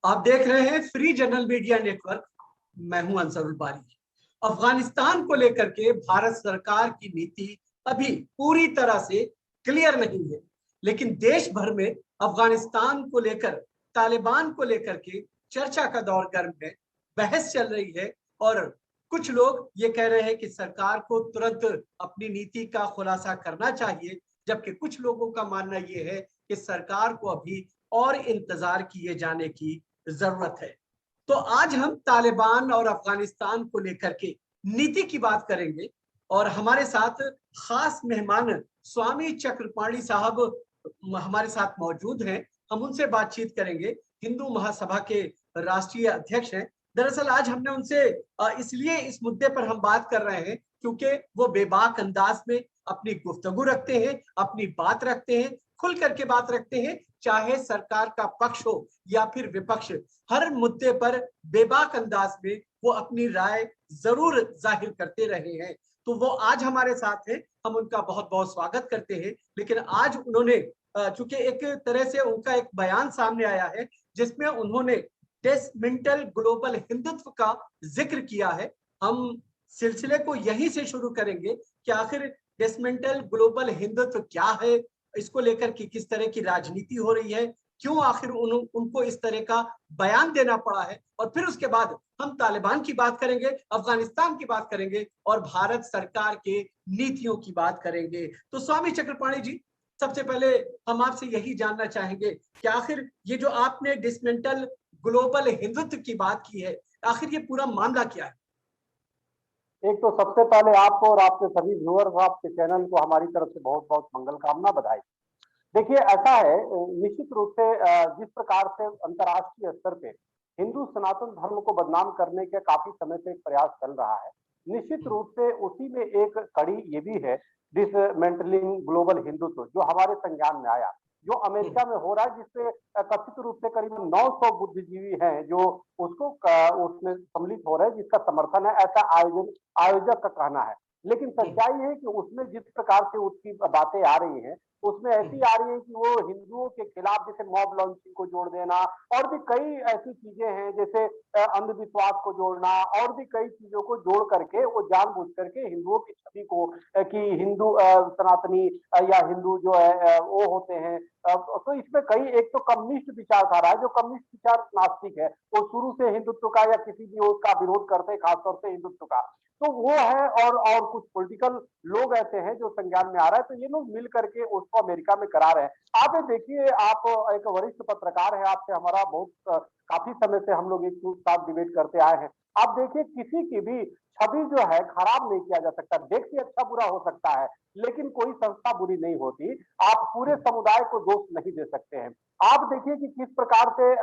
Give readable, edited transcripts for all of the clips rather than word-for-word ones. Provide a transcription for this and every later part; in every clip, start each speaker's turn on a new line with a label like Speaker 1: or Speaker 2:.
Speaker 1: आप देख रहे हैं फ्री जनरल मीडिया नेटवर्क। मैं हूं अंसरुल बारी। अफगानिस्तान को लेकर के भारत सरकार की नीति अभी पूरी तरह से क्लियर नहीं है, लेकिन देश भर में अफगानिस्तान को लेकर, तालिबान को लेकर के चर्चा का दौर गर्म है, बहस चल रही है। और कुछ लोग ये कह रहे हैं कि सरकार को तुरंत अपनी नीति का खुलासा करना चाहिए, जबकि कुछ लोगों का मानना यह है कि सरकार को अभी और इंतजार किए जाने की जरूरत है। तो आज हम तालिबान और अफगानिस्तान को लेकर के नीति की बात करेंगे और हमारे साथ खास मेहमान स्वामी चक्रपाणी साहब हमारे साथ मौजूद हैं। हम उनसे बातचीत करेंगे। हिंदू महासभा के राष्ट्रीय अध्यक्ष हैं। दरअसल आज हमने उनसे इसलिए इस मुद्दे पर हम बात कर रहे हैं क्योंकि वो बेबाक अंदाज में अपनी गुफ्तगू रखते हैं, अपनी बात रखते हैं, खुल करके बात रखते हैं, चाहे सरकार का पक्ष हो या फिर विपक्ष। हर मुद्दे पर बेबाक अंदाज में वो अपनी राय जरूर जाहिर करते रहे हैं। तो वो आज हमारे साथ हैं, हम उनका बहुत बहुत स्वागत करते हैं। लेकिन आज उन्होंने चूंकि एक तरह से उनका एक बयान सामने आया है जिसमें उन्होंने डिसमेंटल ग्लोबल हिंदुत्व का जिक्र किया है। हम सिलसिले को यहीं से शुरू करेंगे कि आखिर डिसमेंटल ग्लोबल हिंदुत्व क्या है, इसको लेकर के किस तरह की राजनीति हो रही है, क्यों आखिर उनको इस तरह का बयान देना पड़ा है, और फिर उसके बाद हम तालिबान की बात करेंगे, अफगानिस्तान की बात करेंगे और भारत सरकार के नीतियों की बात करेंगे। तो स्वामी चक्रपाणी जी, सबसे पहले हम आपसे यही जानना चाहेंगे कि आखिर ये जो आपने डिसमेंटल ग्लोबल हिंदुत्व की बात की है, आखिर ये पूरा मामला क्या है?
Speaker 2: एक तो सबसे पहले आपको और आपके सभी व्यूअर्स, आपके चैनल को हमारी तरफ से बहुत बहुत मंगल कामना, बधाई। देखिए, ऐसा है, निश्चित रूप से जिस प्रकार से अंतर्राष्ट्रीय स्तर पे हिंदू सनातन धर्म को बदनाम करने के काफी समय से एक प्रयास चल रहा है, निश्चित रूप से उसी में एक कड़ी ये भी है डिसमेंटलिंग ग्लोबल हिंदुत्व, जो हमारे संज्ञान में आया, जो अमेरिका में हो रहा है, जिससे कथित रूप से करीबन 900 बुद्धिजीवी हैं जो उसको उसमें सम्मिलित हो रहे हैं, जिसका समर्थन है, ऐसा आयोजक का कहना है। लेकिन सच्चाई है कि उसमें जिस प्रकार से उसकी बातें आ रही हैं, उसमें ऐसी आ रही है कि वो हिंदुओं के खिलाफ जैसे मॉब लॉन्चिंग को जोड़ देना, और भी कई ऐसी चीजें हैं जैसे अंधविश्वास को जोड़ना, और भी कई चीजों को जोड़ करके वो जानबूझ करके हिंदुओं की छवि को कि हिंदू सनातनी या हिंदू जो है वो होते हैं। तो इसमें कई, एक तो कम्युनिस्ट विचारधारा है, जो कम्युनिस्ट विचार नास्तिक है, वो शुरू से हिंदुत्व का या किसी भी उसका विरोध करते हैं, खासतौर से हिंदुत्व का, तो वो है। और कुछ पॉलिटिकल लोग ऐसे हैं जो संज्ञान में आ रहा है, तो ये लोग मिल करके उसको अमेरिका में करा रहे हैं। आप देखिए, आप एक वरिष्ठ पत्रकार है, आपसे हमारा बहुत काफी समय से हम लोग एक साथ डिबेट करते आए हैं। आप देखिए, किसी की भी छवि जो है खराब नहीं किया जा सकता, देख के अच्छा बुरा हो सकता है, लेकिन कोई संस्था बुरी नहीं होती। आप पूरे समुदाय को दोष नहीं दे सकते हैं। आप देखिए कि किस प्रकार से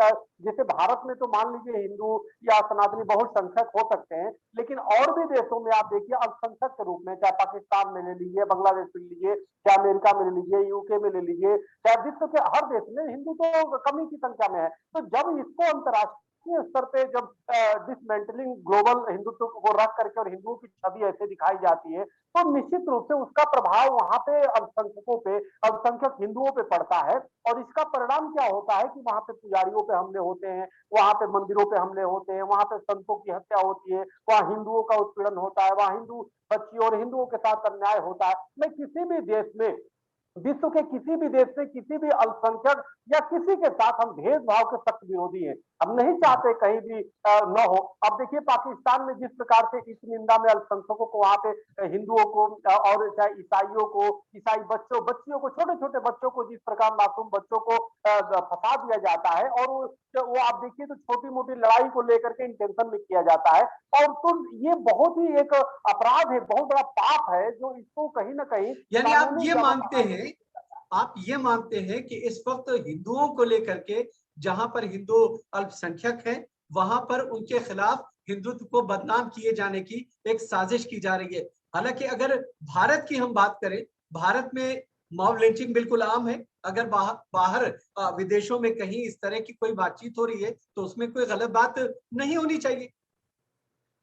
Speaker 2: जैसे भारत में तो मान लीजिए हिंदू या सनातनी बहुसंख्यक हो सकते हैं, लेकिन और भी देशों में आप देखिए अल्पसंख्यक के रूप में, चाहे पाकिस्तान में ले लीजिए, बांग्लादेश में ले लीजिए, चाहे अमेरिका में ले लीजिए, यूके में ले लीजिए, चाहे विश्व के हर देश में हिंदू तो कमी की संख्या में है। तो जब इसको अंतर्राष्ट्रीय स्तर पे जब डिसमेंटलिंग ग्लोबल हिंदुत्व को रख करके और हिंदुओं की छवि ऐसे दिखाई जाती है, तो निश्चित रूप से उसका प्रभाव वहां पे अल्पसंख्यकों पे, अल्पसंख्यक हिंदुओं पे पड़ता है। और इसका परिणाम क्या होता है कि वहां पे पुजारियों पे हमले होते हैं, वहां पे मंदिरों पे हमले होते हैं, वहां पे संतों की हत्या होती है, वहां हिंदुओं का उत्पीड़न होता है, वहां हिंदू बच्चियों और हिंदुओं के साथ अन्याय होता है। मैं किसी भी देश में, विश्व के किसी भी देश में, किसी भी अल्पसंख्यक या किसी के साथ हम भेदभाव के सख्त विरोधी हैं। हम नहीं चाहते कहीं भी न हो। अब देखिए, पाकिस्तान में जिस प्रकार से इस निंदा में अल्पसंख्यकों को, वहां पे हिंदुओं को और चाहे ईसाइयों को, ईसाई बच्चों बच्चियों को, छोटे छोटे बच्चों को, जिस प्रकार मासूम बच्चों को फंसा दिया जाता है, और वो आप देखिए तो छोटी मोटी लड़ाई को लेकर के इंटेंशन में किया जाता है। और तो ये बहुत ही एक अपराध है, बहुत बड़ा पाप है, जो इसको कहीं ना कहीं
Speaker 1: यानी आप ये मानते हैं कि इस वक्त हिंदुओं को लेकर के जहां पर हिंदू अल्पसंख्यक हैं, वहां पर उनके खिलाफ हिंदुत्व को बदनाम किए जाने की एक साजिश की जा रही है। हालांकि अगर भारत की हम बात करें, भारत में मॉब लिंचिंग बिल्कुल आम है। अगर बाहर विदेशों में कहीं इस तरह की कोई बातचीत हो रही है तो उसमें कोई गलत बात नहीं होनी चाहिए।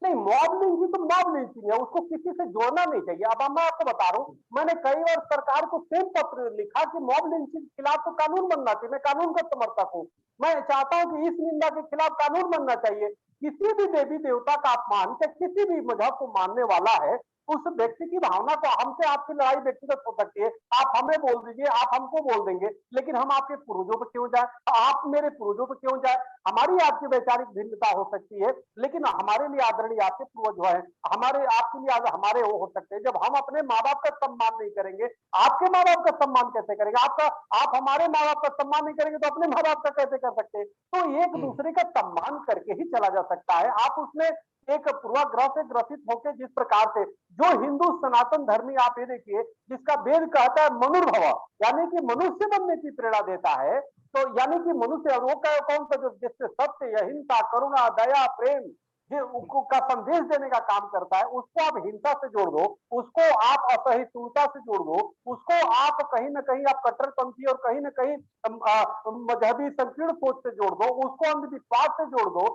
Speaker 2: नहीं, मॉब लिंचिंग तो मॉब लिंचिंग है, उसको किसी से जोड़ना नहीं चाहिए। अब मैं आपको बता रहा हूँ, मैंने कई बार सरकार को सेम पत्र लिखा कि मॉब लिंचिंग के खिलाफ तो कानून बनना चाहिए, मैं कानून का समर्थक हूँ। मैं चाहता हूँ कि इस निंदा के खिलाफ कानून बनना चाहिए। किसी भी देवी देवता का अपमान या किसी भी मजहब को मानने वाला है, उस व्यक्ति की भावना को, हमसे आपकी लड़ाई व्यक्तिगत हो सकती है, आप हमें बोल दीजिए, आप हमको बोल देंगे, लेकिन हम आपके पूर्वजों पर क्यों जाए, आप मेरे पूर्वजों पर क्यों जाए। हमारी आपकी वैचारिक भिन्नता हो सकती है, लेकिन हमारे लिए आदरणीय आपके पूर्वज जो है, हमारे आपके लिए हमारे वो हो सकते हैं। जब हम अपने माँ बाप का सम्मान नहीं करेंगे, आपके माँ बाप का सम्मान कैसे करेंगे? आप हमारे माँ बाप का सम्मान नहीं करेंगे तो अपने माँ बाप का कैसे कर सकते हैं? तो एक दूसरे का सम्मान करके ही चला जा सकता है। आप उसमें एक पूर्वाग्रह से ग्रसित होकर जिस प्रकार से जो हिंदू सनातन धर्मी, आप ये देखिए, जिसका वेद कहता है मनुर्भव, यानी कि मनुष्य बनने की प्रेरणा देता है, तो यानी कि मनुष्य वो कौन सा, जो जिससे सत्य, अहिंसा, करुणा, दया, प्रेम का संदेश देने का काम करता है, उसको आप हिंसा से जोड़ दो, उसको आप असहिष्णुता से जोड़ दो, उसको आप कहीं ना कहीं आप कट्टरपंथी और कहीं ना कहीं मजहबी संकीर्ण सोच से जोड़ दो, उसको अंधविश्वास से जोड़ दो,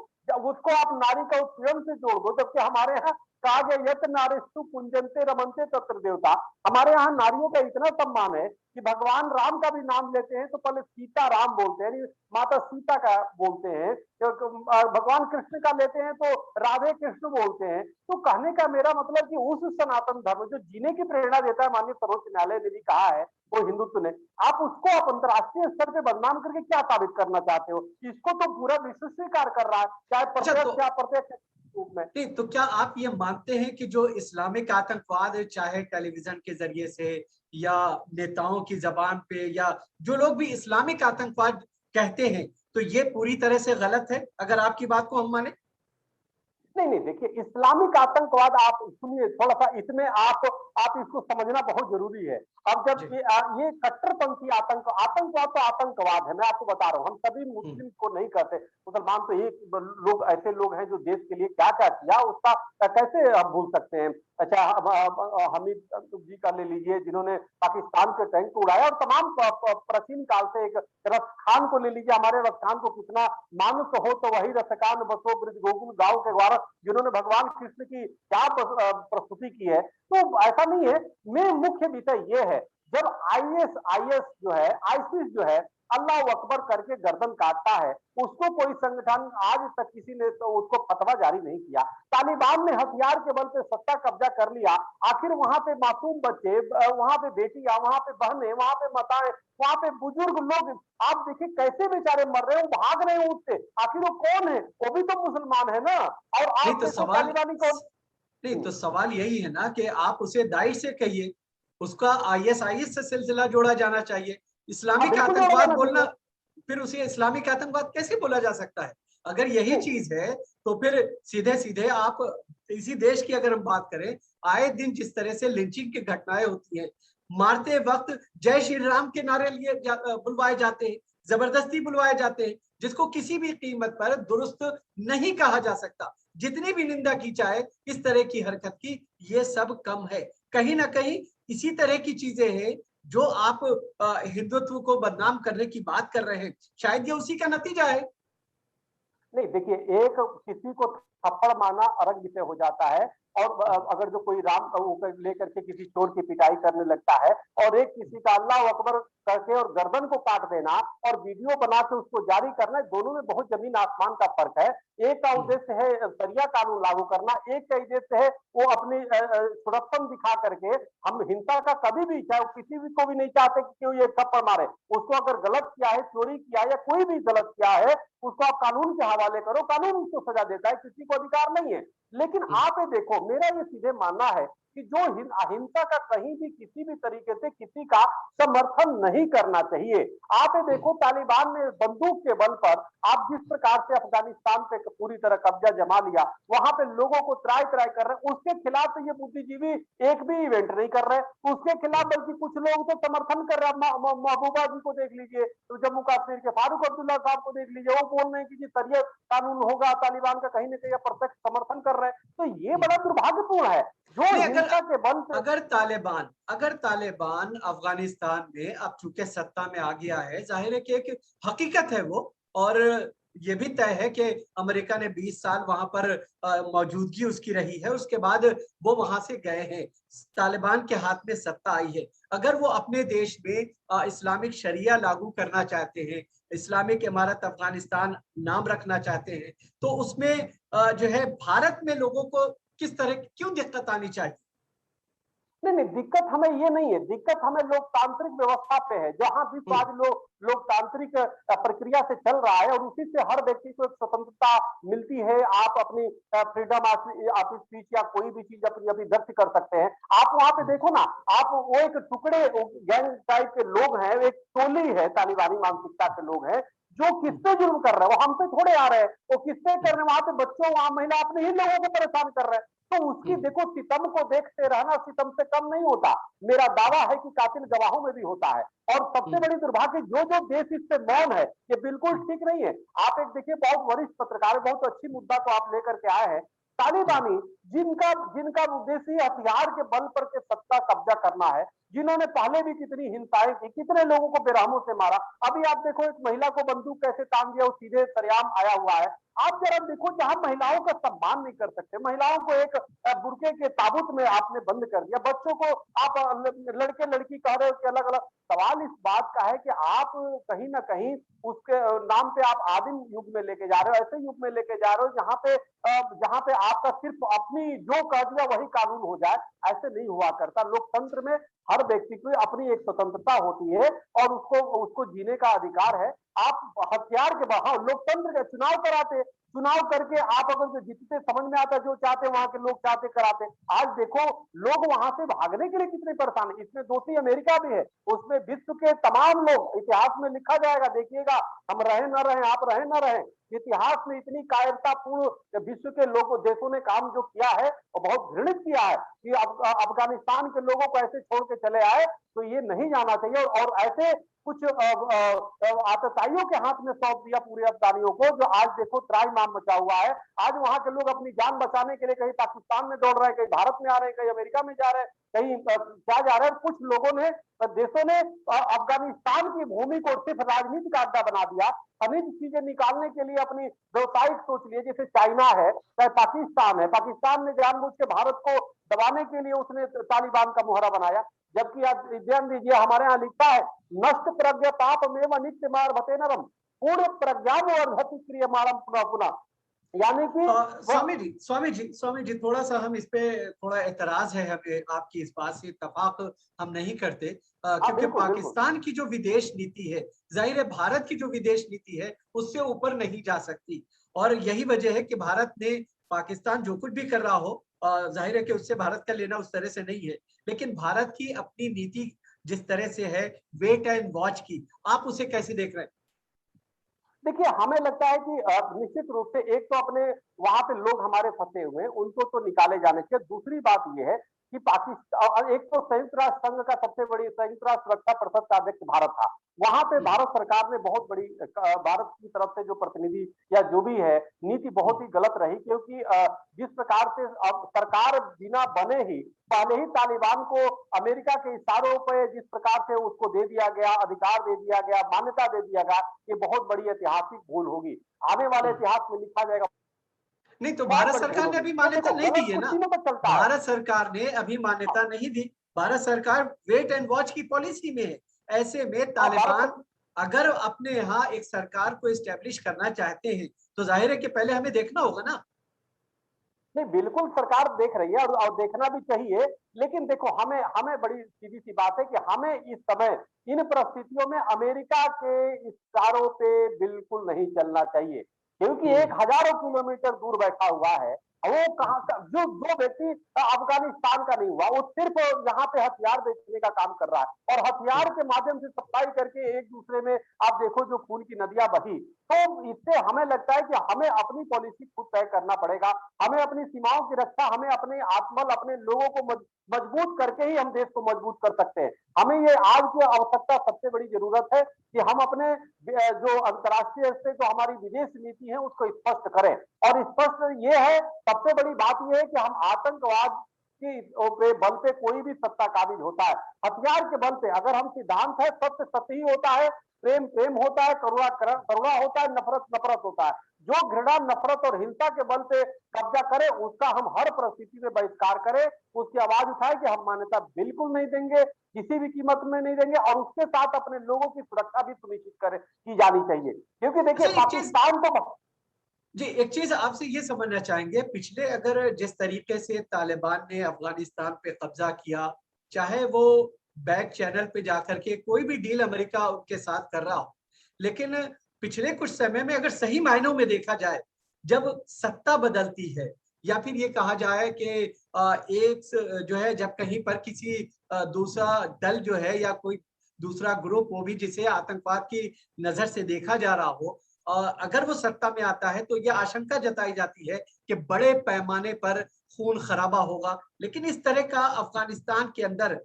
Speaker 2: उसको आप नारी का उत्पीड़न से जोड़ दो। जबकि हमारे यहाँ कहा गया यत नारिस्तु कुंजनते रमनते तत्र देवता, हमारे यहाँ नारियों का इतना सम्मान है कि भगवान राम का भी नाम लेते हैं तो पहले सीता राम बोलते हैं, माता सीता का बोलते हैं, भगवान कृष्ण का लेते हैं तो राधे कृष्ण बोलते हैं। तो कहने का मेरा मतलब कि उस सनातन धर्म जो जीने की प्रेरणा देता है, माननीय सर्वोच्च न्यायालय ने भी कहा है, वो हिंदुत्व ने, आप उसको आप अंतर्राष्ट्रीय स्तर पे बदनाम करके क्या साबित करना चाहते हो? इसको तो पूरा विश्व स्वीकार कर रहा है, चाहे
Speaker 1: अच्छा, तो
Speaker 2: प्रत्यक्ष या अप्रत्यक्ष रूप में।
Speaker 1: नहीं, तो क्या आप ये मानते हैं कि जो इस्लामिक आतंकवाद है, चाहे टेलीविजन के जरिए से या नेताओं की जबान पे, या जो लोग भी इस्लामिक आतंकवाद कहते हैं, तो ये पूरी तरह से गलत है अगर आपकी बात को हम माने?
Speaker 2: नहीं नहीं, देखिए, इस्लामिक आतंकवाद, आप सुनिए थोड़ा सा, इसमें आप इसको समझना बहुत जरूरी है। अब जब
Speaker 1: जी।
Speaker 2: ये कट्टरपंथी आतंकवाद तो आतंकवाद है, मैं आपको बता रहा हूँ, हम सभी
Speaker 1: हम्म।
Speaker 2: मुस्लिम को नहीं कहते, मुसलमान तो एक लोग ऐसे लोग हैं जो देश के लिए क्या क्या किया उसका कैसे हम भूल सकते हैं। अच्छा, हमीद जी का ले लीजिए, जिन्होंने पाकिस्तान के टैंक को उड़ाया, और तमाम प्राचीन काल से एक रस खान को ले लीजिए, हमारे रस खान को कितना मानुस हो तो वही रसकान बसो ब्रज गोकुल गांव के द्वारा, जिन्होंने भगवान कृष्ण की क्या प्रस्तुति की है। तो ऐसा नहीं है, में मुख्य विषय ये है, जब आईएस जो है, आईसिस जो है, अल्लाह अकबर करके गर्दन काटता है, उसको कोई संगठन आज तक किसी ने तो उसको फतवा जारी नहीं किया। तालिबान ने हथियार के बल पे सत्ता कब्जा कर लिया, आखिर वहां पे मासूम बच्चे, वहां पे बेटियां, वहां पे बहनें, वहां पे माताएं, वहां पे बुजुर्ग लोग, आप देखिए कैसे बेचारे मर रहे हैं, वो भाग रहे हैं उससे, आखिर वो कौन है? वो भी तो मुसलमान है ना। और
Speaker 1: नहीं,
Speaker 2: आप
Speaker 1: तो
Speaker 2: देखो
Speaker 1: सवाल
Speaker 2: तालिबानी कौन।
Speaker 1: नहीं, तो सवाल यही है ना कि आप उसे दाइश से कहिए, उसका आईएसआईएस से सिलसिला जोड़ा जाना चाहिए।
Speaker 2: हाँ,
Speaker 1: इस्लामिक
Speaker 2: बिल्कुल जोड़ा
Speaker 1: आतंकवाद
Speaker 2: जाना
Speaker 1: बोलना,
Speaker 2: चाहिए।
Speaker 1: फिर उसे इस्लामिक आतंकवाद कैसे बोला जा सकता है? अगर यही
Speaker 2: नहीं,
Speaker 1: चीज है तो फिर सीधे सीधे आप, इसी देश की अगर हम बात करें, आए दिन जिस तरह से लिंचिंग की घटनाएं होती हैं, मारते वक्त जय श्री राम के नारे बुलवाए जाते हैं, जबरदस्ती बुलवाए जाते हैं, जिसको किसी भी कीमत पर दुरुस्त नहीं कहा जा सकता। जितनी भी निंदा की जाए इस तरह की हरकत की, ये सब कम है। कहीं ना कहीं इसी तरह की चीजें हैं जो आप हिंदुत्व को बदनाम करने की बात कर रहे हैं, शायद ये उसी का नतीजा है।
Speaker 2: नहीं, देखिए, एक किसी को थप्पड़ मारना अलग विषय हो जाता है, और अगर जो कोई राम को लेकर के किसी चोर की पिटाई करने लगता है, और एक किसी का अल्लाह अकबर करके और गर्दन को काट देना और वीडियो बना के उसको जारी करना, दोनों में बहुत जमीन आसमान का फर्क है। एक का उद्देश्य है शरिया कानून लागू करना, एक का उद्देश्य है वो अपनी सुरक्षण दिखा करके, हम हिंसा का कभी भी, चाहे किसी भी को भी नहीं चाहते कि कोई एक थप्पड़ मारे, उसको अगर गलत किया है, चोरी किया या कोई भी गलत किया है, उसको आप कानून के हवाले करो, कानून उसको सजा देता है, किसी को अधिकार नहीं है। लेकिन आप ये देखो, मेरा ये सीधे मानना है कि जो अहिंसा का कहीं भी किसी भी तरीके से किसी का समर्थन नहीं करना चाहिए। आप ये देखो, तालिबान ने बंदूक के बल पर, आप जिस प्रकार से अफगानिस्तान पे पूरी तरह कब्जा जमा लिया, वहां पे लोगों को त्राई त्राई कर रहे हैं, उसके खिलाफ तो ये बुद्धिजीवी एक भी इवेंट नहीं कर रहे, उसके खिलाफ बल्कि कुछ लोग तो समर्थन कर रहे हैं। महबूबा जी को देख लीजिए, तो जम्मू कश्मीर के फारूक अब्दुल्ला साहब को देख लीजिए, वो बोल रहे हैं कि जी शरियत कानून होगा, तालिबान का कहीं ना कहीं प्रत्यक्ष समर्थन कर रहे हैं। तो ये बड़ा दुर्भाग्यपूर्ण है, जो
Speaker 1: नहीं,
Speaker 2: हिंसा के बल से।
Speaker 1: अगर तालिबान अफगानिस्तान में अब चूंकि सत्ता में आ गया है, जाहिर है कि एक हकीकत है वो, और ये भी तय है कि अमेरिका ने 20 साल वहां पर मौजूदगी उसकी रही है, उसके बाद वो वहां से गए हैं, तालिबान के हाथ में सत्ता आई है। अगर वो अपने देश में इस्लामिक शरिया लागू करना चाहते हैं, इस्लामिक इमारत अफगानिस्तान नाम रखना चाहते हैं, तो उसमें जो है भारत में लोगों को किस तरह क्यों दिक्कत आनी चाहिए?
Speaker 2: नहीं नहीं, दिक्कत हमें ये नहीं है, दिक्कत हमें लोकतांत्रिक व्यवस्था पे है। जहां विश्व आज लोकतांत्रिक प्रक्रिया से चल रहा है और उसी से हर व्यक्ति को एक स्वतंत्रता मिलती है। आप अपनी फ्रीडम ऑफ स्पीच या कोई भी चीज अपनी अभिव्यक्त कर सकते हैं। आप वहां पे देखो ना, आप वो एक टुकड़े गैंग टाइप के लोग हैं, एक टोली है तालिबानी मानसिकता के लोग हैं जो किससे जुर्म कर रहे हैं, वो हमसे थोड़े आ रहे हैं, वो किससे कर रहे हैं, वहां पे बच्चों वहां महिला अपने ही लोगों को परेशान कर रहे हैं। तो उसकी देखो, सितम को देखते रहना सितम से कम नहीं होता। मेरा दावा है कि कातिल गवाहों में भी होता है। और सबसे बड़ी दुर्भाग्य, जो जो देश इससे मौन है, ये बिल्कुल ठीक नहीं है। आप एक देखिए, बहुत वरिष्ठ पत्रकार, बहुत अच्छी मुद्दा को आप लेकर के आए हैं। तालिबानी जिनका जिनका उद्देश्य हथियार के बल पर के सत्ता कब्जा करना है, जिन्होंने पहले भी कितनी हिंसाएं की, कितने लोगों को बेरहमों से मारा। अभी आप देखो, एक महिला को बंदूक कैसे तान दिया, वो सीधे सरेआम आया हुआ है। आप जरा देखो, जहां महिलाओं का सम्मान नहीं कर सकते, महिलाओं को एक बुरके के ताबूत में आपने बंद कर दिया, बच्चों को आप लड़के लड़की कह रहे हो कि अलग अलग। सवाल इस बात का है कि आप कहीं ना कहीं उसके नाम पे आप आदिम युग में लेके जा रहे हो, ऐसे युग में लेके जा रहे हो जहां पे आपका सिर्फ अपनी जो कह दिया वही कानून हो जाए। ऐसे नहीं हुआ करता। लोकतंत्र में हर व्यक्ति को अपनी एक स्वतंत्रता होती है और उसको उसको जीने का अधिकार है। आप हथियार के बहाव लोकतंत्र के चुनाव कराते, चुनाव करके आप अगर जो जीतते, समझ में आता जो चाहते वहां के लोग चाहते कराते। आज देखो, लोग वहां से भागने के लिए कितने परेशान है। इसमें दोषी अमेरिका भी है, उसमें विश्व के तमाम लोग, इतिहास में लिखा जाएगा, देखिएगा, हम रहे न रहे, आप रहे न रहे, इतिहास में इतनी कायरतापूर्ण विश्व के लोगों देशों ने काम जो किया है और बहुत घृणित किया है कि अफगानिस्तान के लोगों को ऐसे छोड़ के चले आए, तो ये नहीं जाना चाहिए। और ऐसे कुछ आतताइयों के हाथ में सौंप दिया पूरे अफगानियों को, जो आज देखो त्राहिमाम मचा हुआ है। आज वहां के लोग अपनी जान बचाने के लिए कहीं पाकिस्तान में दौड़ रहे हैं, कहीं भारत में आ रहे हैं, कहीं अमेरिका में जा रहे हैं, कहीं क्या जा रहे हैं। कुछ लोगों ने, देशों ने अफगानिस्तान की भूमि को सिर्फ राजनीति का अड्डा बना दिया, खनिज चीजें निकालने के लिए अपनी व्यवसायिक सोच लिए। जैसे चाइना है, चाहे पाकिस्तान है, पाकिस्तान ने जानबूझ के भारत को दबाने के लिए उसने तालिबान का मुहरा बनाया। जबकि आप ध्यान दीजिए, हमारे यहाँ लिखा है, नष्ट प्रज्ञा पाप में नित्य मार भते नरम पूर्ण प्रज्ञा वर्धति क्रियमाणम पुनः पुनः। यानी कि
Speaker 1: स्वामी जी थोड़ा सा हम इस पे थोड़ा एतराज है हमें, आपकी इस बात से इत्तेफाक हम नहीं करते, क्योंकि पाकिस्तान की जो विदेश नीति है, जाहिर है भारत की जो विदेश नीति है उससे ऊपर नहीं जा सकती। और यही वजह है कि भारत ने, पाकिस्तान जो कुछ भी कर रहा हो, जाहिर है कि उससे भारत का लेना उस तरह से नहीं है, लेकिन भारत की अपनी नीति जिस तरह से है, वेट एंड वॉच की, आप उसे कैसे देख रहे हैं?
Speaker 2: देखिए, हमें लगता है कि निश्चित रूप से एक तो अपने वहां पे लोग हमारे फंसे हुए हैं, उनको तो निकाले जाने चाहिए। दूसरी बात यह है कि पाकिस्तान, एक तो संयुक्त राष्ट्र संघ का सबसे बड़ी, संयुक्त राष्ट्र सुरक्षा परिषद का अध्यक्ष भारत था। वहां पे भारत सरकार ने बहुत बड़ी, भारत की तरफ से जो प्रतिनिधि या जो भी है, नीति बहुत ही गलत रही। क्योंकि जिस प्रकार से अब सरकार बिना बने ही पहले ही तालिबान को अमेरिका के इशारों पर जिस प्रकार से उसको दे दिया गया, अधिकार दे दिया गया, मान्यता दे दिया गया, ये बहुत बड़ी ऐतिहासिक भूल होगी। आने वाले इतिहास में लिखा जाएगा।
Speaker 1: नहीं तो भारत सरकार ने अभी मान्यता नहीं दी है ना, भारत सरकार ने अभी मान्यता नहीं दी। भारत सरकार वेट एंड वॉच की पॉलिसी में है। ऐसे में तालिबान अगर अपने यहाँ एक सरकार को एस्टेब्लिश करना चाहते हैं तो जाहिर है कि पहले हमें देखना होगा ना।
Speaker 2: नहीं, बिल्कुल सरकार देख रही है और देखना भी चाहिए। लेकिन देखो, हमें हमें बड़ी सीधी सी बात है कि हमें इस समय इन परिस्थितियों में अमेरिका के इशारों पे बिल्कुल नहीं चलना चाहिए। क्योंकि एक हजारों किलोमीटर दूर बैठा हुआ है, वो कहां का, जो जो व्यक्ति अफगानिस्तान का नहीं हुआ, वो सिर्फ यहाँ पे हथियार बेचने का काम कर रहा है और हथियार के माध्यम से सप्लाई करके एक दूसरे में, आप देखो जो खून की नदियां बही। तो इससे हमें लगता है कि हमें अपनी पॉलिसी खुद तय करना पड़ेगा। हमें अपनी सीमाओं की रक्षा, हमें अपने आत्मबल, अपने लोगों को मजबूत करके ही हम देश को मजबूत कर सकते हैं। हमें ये आज की आवश्यकता, सबसे बड़ी जरूरत है कि हम अपने जो अंतर्राष्ट्रीय स्तर जो हमारी विदेश नीति है उसको स्पष्ट करें। और स्पष्ट ये है, सबसे बड़ी बात यह है कि हम आतंकवाद के बल पे कोई भी सत्ता काबिज होता है, हथियार के बल पे। अगर हम सिद्धांत है, सत्य सत्य ही होता है, प्रेम प्रेम होता है, करुणा करुणा होता है, नफरत नफरत होता है। जो घृणा नफरत और हिंसा के बल पे कब्जा करे उसका हम हर परिस्थिति में बहिष्कार करें, उसकी आवाज उठाए कि हम मान्यता बिल्कुल नहीं देंगे, किसी भी कीमत में नहीं देंगे, और उसके साथ अपने लोगों की सुरक्षा भी सुनिश्चित करे की जानी चाहिए। क्योंकि देखिए
Speaker 1: अच्छा,
Speaker 2: पाकिस्तान तो
Speaker 1: जी एक चीज आपसे ये समझना चाहेंगे, पिछले अगर जिस तरीके से तालिबान ने अफगानिस्तान पे कब्जा किया, चाहे वो बैक चैनल पे जाकर के कोई भी डील अमेरिका उनके साथ कर रहा हो, लेकिन पिछले कुछ समय में अगर सही मायनों में देखा जाए, जब सत्ता बदलती है या फिर ये कहा जाए कि जो है जब कहीं पर किसी दूसरा दल जो है या कोई दूसरा ग्रुप हो भी जिसे आतंकवाद की नजर से देखा जा रहा हो, अगर वो सत्ता में आता है तो यह आशंका जताई जाती है कि बड़े पैमाने पर खून खराबा होगा। लेकिन इस तरह का अफगानिस्तान के अंदर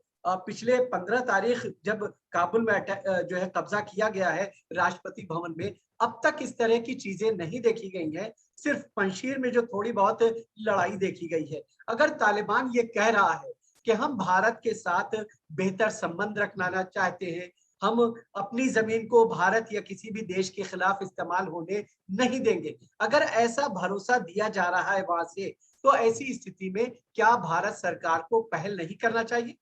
Speaker 1: पिछले 15 तारीख जब काबुल में जो है कब्जा किया गया है राष्ट्रपति भवन में, अब तक इस तरह की चीजें नहीं देखी गई हैं। सिर्फ पंजशीर में जो थोड़ी बहुत लड़ाई देखी गई है। अगर तालिबान ये कह रहा है कि हम भारत के साथ बेहतर संबंध रखना चाहते हैं, हम अपनी जमीन को भारत या किसी भी देश के खिलाफ इस्तेमाल होने नहीं देंगे, अगर ऐसा भरोसा दिया जा रहा है वहां से, तो ऐसी स्थिति में क्या भारत सरकार को पहल नहीं करना चाहिए?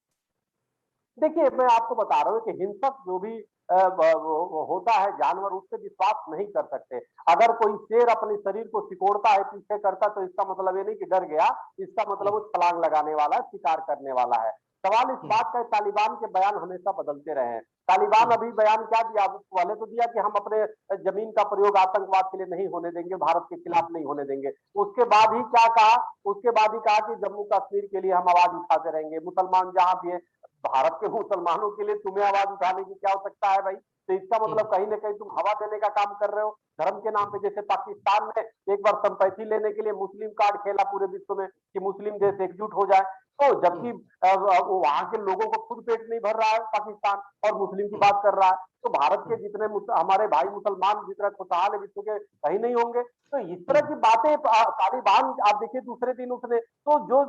Speaker 2: देखिए, मैं आपको बता रहा हूँ कि हिंसक जो भी वो होता है जानवर, उस पे विश्वास नहीं कर सकते। अगर कोई शेर अपने शरीर को सिकोड़ता है, पीछे करता, तो इसका मतलब ये नहीं कि डर गया, इसका मतलब वो छलांग लगाने वाला है, शिकार करने वाला है। सवाल इस बात का है, तालिबान के बयान हमेशा बदलते रहे हैं। तालिबान अभी बयान क्या दिया? पहले तो दिया कि हम अपने जमीन का प्रयोग आतंकवाद के लिए नहीं होने देंगे, भारत के खिलाफ नहीं होने देंगे। उसके बाद ही क्या कहा? उसके बाद ही कहा कि जम्मू कश्मीर के लिए हम आवाज उठाते रहेंगे, मुसलमान जहां भी है। भारत के मुसलमानों के लिए तुम्हें आवाज उठाने की क्या आवश्यकता है भाई? तो इसका मतलब कहीं ना कहीं तुम हवा देने का काम कर रहे हो धर्म के नाम पे। जैसे पाकिस्तान ने एक बार संपत्ति लेने के लिए मुस्लिम कार्ड खेला पूरे विश्व में कि मुस्लिम देश एकजुट हो जाए, तो जबकि वहां के लोगों को खुद पेट नहीं भर रहा है पाकिस्तान, और मुस्लिम की बात कर रहा है। तो भारत के जितने हमारे भाई मुसलमान जितना खुशहाल है विश्व के, कहीं नहीं होंगे। तो इस तरह की बातें तालिबान, आप देखिए दूसरे दिन उसने तो जो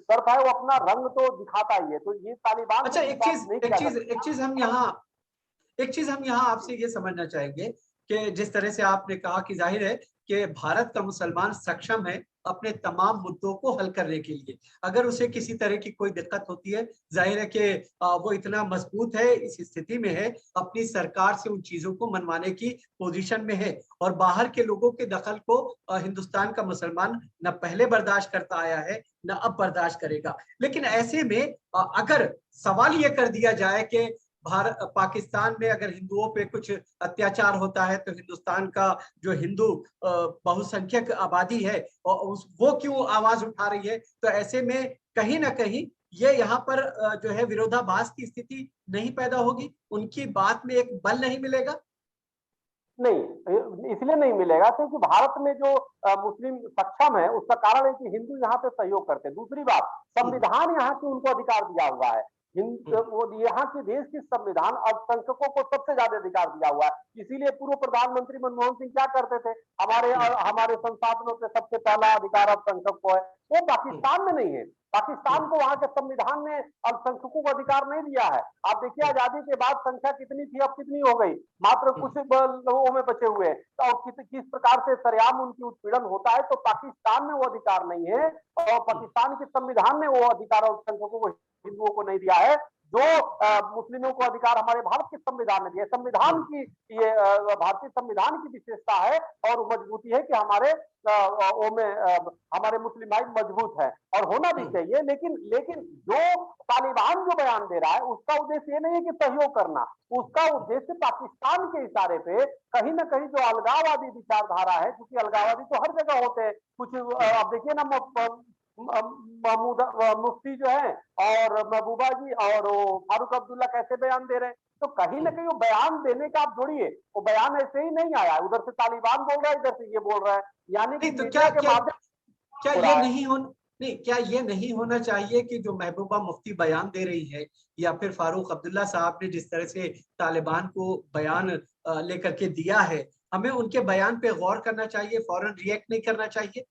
Speaker 2: सर्फ है वो अपना रंग तो दिखाता ही है। तो ये तालिबान
Speaker 1: अच्छा,
Speaker 2: पे विश्वास नहीं किया जा सकता।
Speaker 1: एक चीज हम यहाँ आपसे ये समझना चाहेंगे कि जिस तरह से आपने कहा कि जाहिर है कि भारत का मुसलमान सक्षम है अपने तमाम मुद्दों को हल करने के लिए। अगर उसे किसी तरह की कोई दिक्कत होती है, जाहिर है कि वो इतना मजबूत है, इस स्थिति में है, अपनी सरकार से उन चीजों को मनवाने की पोजीशन में है। और बाहर के लोगों के दखल को हिंदुस्तान का मुसलमान न पहले बर्दाश्त करता आया है, न अब बर्दाश्त करेगा। लेकिन ऐसे में अगर सवाल ये कर दिया जाए कि भारत पाकिस्तान में अगर हिंदुओं पे कुछ अत्याचार होता है तो हिंदुस्तान का जो हिंदू बहुसंख्यक आबादी है वो क्यों आवाज उठा रही है, तो ऐसे में कहीं ना कहीं ये यहाँ पर जो है विरोधाभास की स्थिति नहीं पैदा होगी, उनकी बात में एक बल नहीं मिलेगा?
Speaker 2: नहीं, इसलिए नहीं मिलेगा क्योंकि भारत में जो मुस्लिम सक्षम है उसका कारण है कि हिंदू यहाँ पे सहयोग करते हैं। दूसरी बात, संविधान यहाँ की उनको अधिकार दिया हुआ है। वो यहाँ के देश की संविधान अल्पसंख्यकों को सबसे ज्यादा अधिकार दिया हुआ है। इसीलिए पूर्व प्रधानमंत्री मनमोहन सिंह क्या करते थे? हमारे संसाधनों पे सबसे पहला अधिकार अल्पसंख्यक को है। वो पाकिस्तान में नहीं है। पाकिस्तान को वहां के संविधान ने अल्पसंख्यकों को अधिकार नहीं दिया है। आप देखिए आजादी के बाद संख्या कितनी थी, अब कितनी हो गई? मात्र कुछ लोगों में बचे हुए हैं। तो किस प्रकार से सरेआम उनकी उत्पीड़न होता है। तो पाकिस्तान में वो अधिकार नहीं है, और पाकिस्तान के संविधान ने वो अधिकार अल्पसंख्यकों को, हिंदुओं को नहीं दिया है जो मुस्लिमों को अधिकार हमारे भारत के संविधान ने दिया। संविधान की ये भारतीय संविधान की विशेषता है और मजबूती है कि हमारे मुस्लिम भाई मजबूत है और होना भी चाहिए। लेकिन जो तालिबान जो बयान दे रहा है उसका उद्देश्य ये नहीं है कि सहयोग करना, उसका उद्देश्य पाकिस्तान के इशारे पे कहीं ना कहीं जो अलगाववादी विचारधारा है, क्योंकि अलगाववादी तो हर जगह होते हैं। कुछ आप देखिए ना, मुफ्ती जो है और महबूबा जी और फारूक अब्दुल्ला कैसे बयान दे रहे हैं। तो कहीं ना कहीं वो बयान देने का आप जोड़िए, वो बयान ऐसे ही नहीं आया, उधर से तालिबान बोल रहा है, इधर से ये बोल रहा है, यानी कि
Speaker 1: तो
Speaker 2: मीडिया के माध्यम
Speaker 1: क्या ये नहीं हो नहीं, क्या ये नहीं होना चाहिए कि जो महबूबा मुफ्ती बयान दे रही है या फिर फारूक अब्दुल्ला साहब ने जिस तरह से तालिबान को बयान लेकर के दिया है, हमें उनके बयान पे गौर करना चाहिए, फौरन रिएक्ट नहीं करना चाहिए?